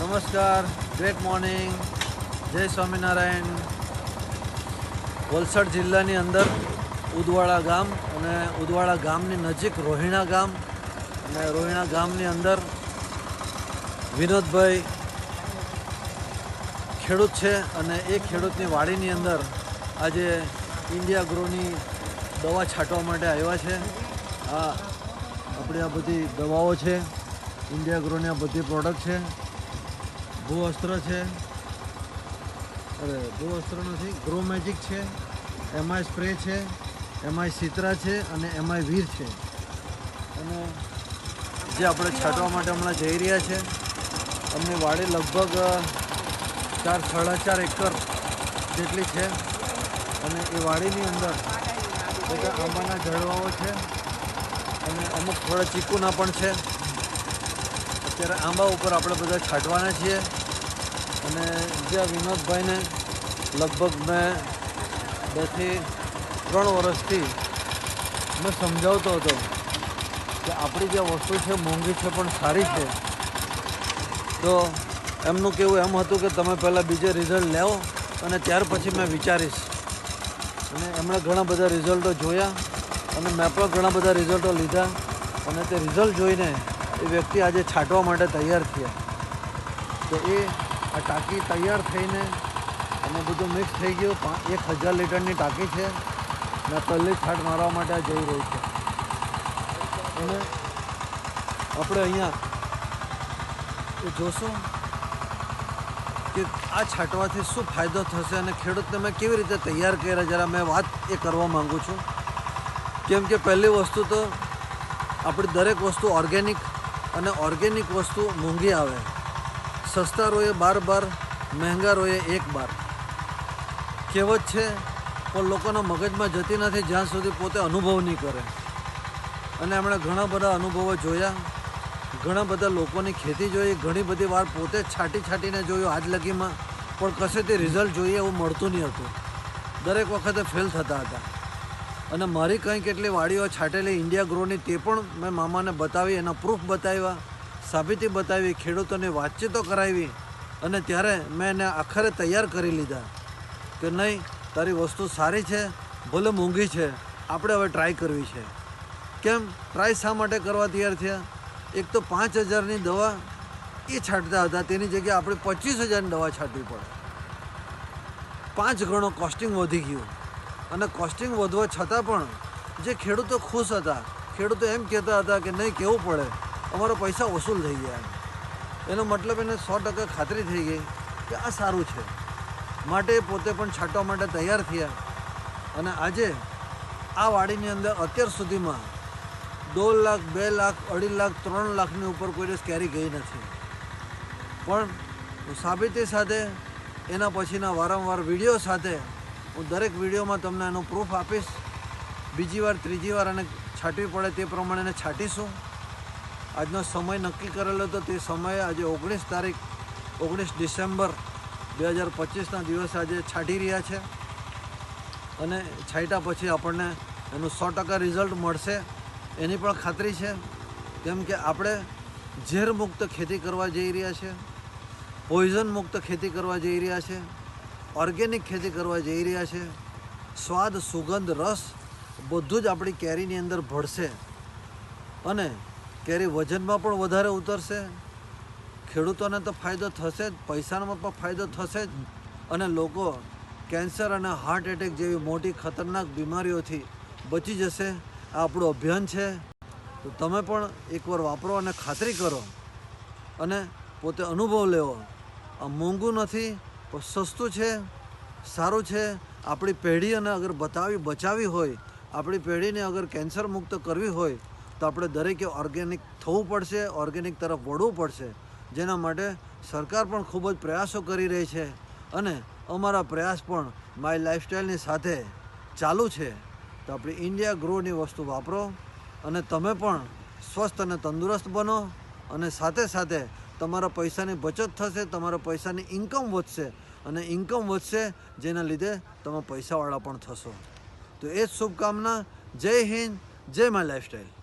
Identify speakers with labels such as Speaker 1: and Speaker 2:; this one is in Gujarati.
Speaker 1: નમસ્કાર, ગ્રેટ મોર્નિંગ, જય સ્વામિનારાયણ. વલસાડ જિલ્લાની અંદર ઉદવાડા ગામ અને ઉદવાડા ગામની નજીક રોહિણા ગામ અને રોહિણા ગામની અંદર વિનોદભાઈ ખેડૂત છે અને એ ખેડૂતની વાડીની અંદર આજે ઇન્ડિયા ગ્રોની દવા છાંટવા માટે આવ્યા છે. આપણી આ બધી દવાઓ છે, ઇન્ડિયા ગ્રોની આ બધી પ્રોડક્ટ છે. ભૂવસ્ત્ર છે, ભૂવસ્ત્ર નથી, ગ્રો મેજિક છે, એમઆઈ સ્પ્રે છે, એમઆઈ સિત્રા છે અને એમઆઈ વીર છે. અને જે આપણે છાંટવા માટે હમણાં જઈ રહ્યા છે, અમની વાડી લગભગ 4-4.5 એકર જેટલી છે અને એ વાડીની અંદર બધા આંબાના ઝાડવાઓ છે અને અમુક થોડા ચીકુના પણ છે. અત્યારે આંબા ઉપર આપણે બધા છાંટવાના છીએ. અને જે વિનોદભાઈને લગભગ મેં 2 થી 3 વર્ષથી મેં સમજાવતો હતો કે આપણી જે વસ્તુ છે મોંઘી છે પણ સારી છે. તો એમનું કહેવું એમ હતું કે તમે પહેલાં બીજે રિઝલ્ટ લેવો અને ત્યાર પછી મેં વિચારીશ. અને એમણે ઘણા બધા રિઝલ્ટો જોયા અને મેં પણ ઘણા બધા રિઝલ્ટો લીધા અને તે રિઝલ્ટ જોઈને એ વ્યક્તિ આજે છાંટવા માટે તૈયાર થયા. તો એ આ ટાંકી તૈયાર થઈને અને બધું મિક્સ થઈ ગયું. 1000 લીટરની ટાંકી છે ને પહેલી છાંટ મારવા માટે આ જઈ રહી છે. અને આપણે અહીંયા એ જોશું કે આ છાંટવાથી શું ફાયદો થશે અને ખેડૂતને મેં કેવી રીતે તૈયાર કર્યા, જરા મેં વાત એ કરવા માગું છું. કેમ કે પહેલી વસ્તુ તો આપણી દરેક વસ્તુ ઓર્ગેનિક અને ઓર્ગેનિક વસ્તુ મોંઘી આવે. સસ્તા રોએ 12 મહેંગા રોએ 1 કહેવત છે, પણ લોકોના મગજમાં જતી નથી જ્યાં સુધી પોતે અનુભવ નહીં કરે. અને એમણે ઘણા બધા અનુભવો જોયા, ઘણા બધા લોકોની ખેતી જોઈ, ઘણી બધી વાર પોતે જ છાંટીને જોયું આજ લગીમાં, પણ કશેથી રિઝલ્ટ જોઈએ એવું મળતું નહીં હતું. દરેક વખતે ફેલ થતા હતા. અને મારી કંઈ કેટલી વાડીઓ છાંટેલી ઇન્ડિયા ગ્રોની તે પણ મેં મામાને બતાવી, એના પ્રૂફ બતાવ્યા, સાબિતી બતાવી, ખેડૂતોની વાતચીતો કરાવી. અને ત્યારે મેં એને આખરે તૈયાર કરી લીધા કે નહીં, તારી વસ્તુ સારી છે, ભલે મોંઘી છે, આપણે હવે ટ્રાય કરવી છે. કેમ ટ્રાય શા માટે કરવા તૈયાર થયા? એક તો 5000ની દવા એ છાંટતા હતા, તેની જગ્યાએ આપણે 25000ની દવા છાંટવી પડે. 5 ગણો કોસ્ટિંગ વધી ગયું. અને કોસ્ટિંગ વધવા છતાં પણ જે ખેડૂતો ખુશ હતા, ખેડૂતો એમ કહેતા હતા કે નહીં, કહેવું પડે, અમારા પૈસા વસૂલ થઈ ગયા. એનો મતલબ એને 100% ખાતરી થઈ ગઈ કે આ સારું છે. માટે પોતે પણ છાંટવા માટે તૈયાર થયા. અને આજે આ વાડીની અંદર અત્યાર સુધીમાં 2 લાખ, 2 લાખ, 2.5 લાખ, 3 લાખની ઉપર કોઈ દિવસ કેરી ગઈ નથી. પણ સાબિતી સાથે, એના પછીના વારંવાર વિડીયો સાથે હું દરેક વિડીયોમાં તમને એનું પ્રૂફ આપીશ. બીજી વાર, ત્રીજી વાર એને છાંટવી પડે તે પ્રમાણે એને છાંટીશું. આજનો સમય નક્કી કરેલો હતો, તે સમયે આજે 19 ડિસેમ્બર 2025ના દિવસે આજે છાંટી રહ્યા છે. અને છાંટ્યા પછી આપણને એનું 100% રિઝલ્ટ મળશે એની પણ ખાતરી છે. કેમ કે આપણે ઝેર મુક્ત ખેતી કરવા જઈ રહ્યા છે, પોઈઝન મુક્ત ખેતી કરવા જઈ રહ્યા છે, ઓર્ગેનિક ખેતી કરવા જઈ રહ્યા છે. સ્વાદ, સુગંધ, રસ બધું જ આપણી કેરીની અંદર ભળશે અને કેરી વજનમાં પણ વધારે ઉતરશે. ખેડૂતોને તો ફાયદો થશે જ, પૈસામાં પણ ફાયદો થશે જ. અને લોકો કેન્સર અને હાર્ટ એટેક જેવી મોટી ખતરનાક બીમારીઓથી બચી જશે. આ આપણું અભિયાન છે. તો તમે પણ એકવાર વાપરો અને ખાતરી કરો અને પોતે અનુભવ લેવો. આ મોંઘું નથી, પણ સસ્તું છે, સારું છે. આપણી પેઢીને અગર બચાવી હોય, આપણી પેઢીને અગર કેન્સર મુક્ત કરવી હોય, તો આપણે દરેકે ઓર્ગેનિક થવું પડશે, ઓર્ગેનિક તરફ વળવું પડશે. જેના માટે સરકાર પણ ખૂબ જ પ્રયાસો કરી રહી છે અને અમારા પ્રયાસ પણ માય લાઈફસ્ટાઈલની સાથે ચાલુ છે. તો આપણી ઇન્ડિયા ગ્રોની વસ્તુ વાપરો અને તમે પણ સ્વસ્થ અને તંદુરસ્ત બનો. અને સાથે સાથે તમારા પૈસાની બચત થશે, તમારા પૈસાની ઇન્કમ વધશે અને ઇન્કમ વધશે જેના લીધે તમે પૈસાવાળા પણ થશો. તો એ જ શુભકામના. જય હિન્દ, જય માય લાઈફસ્ટાઈલ.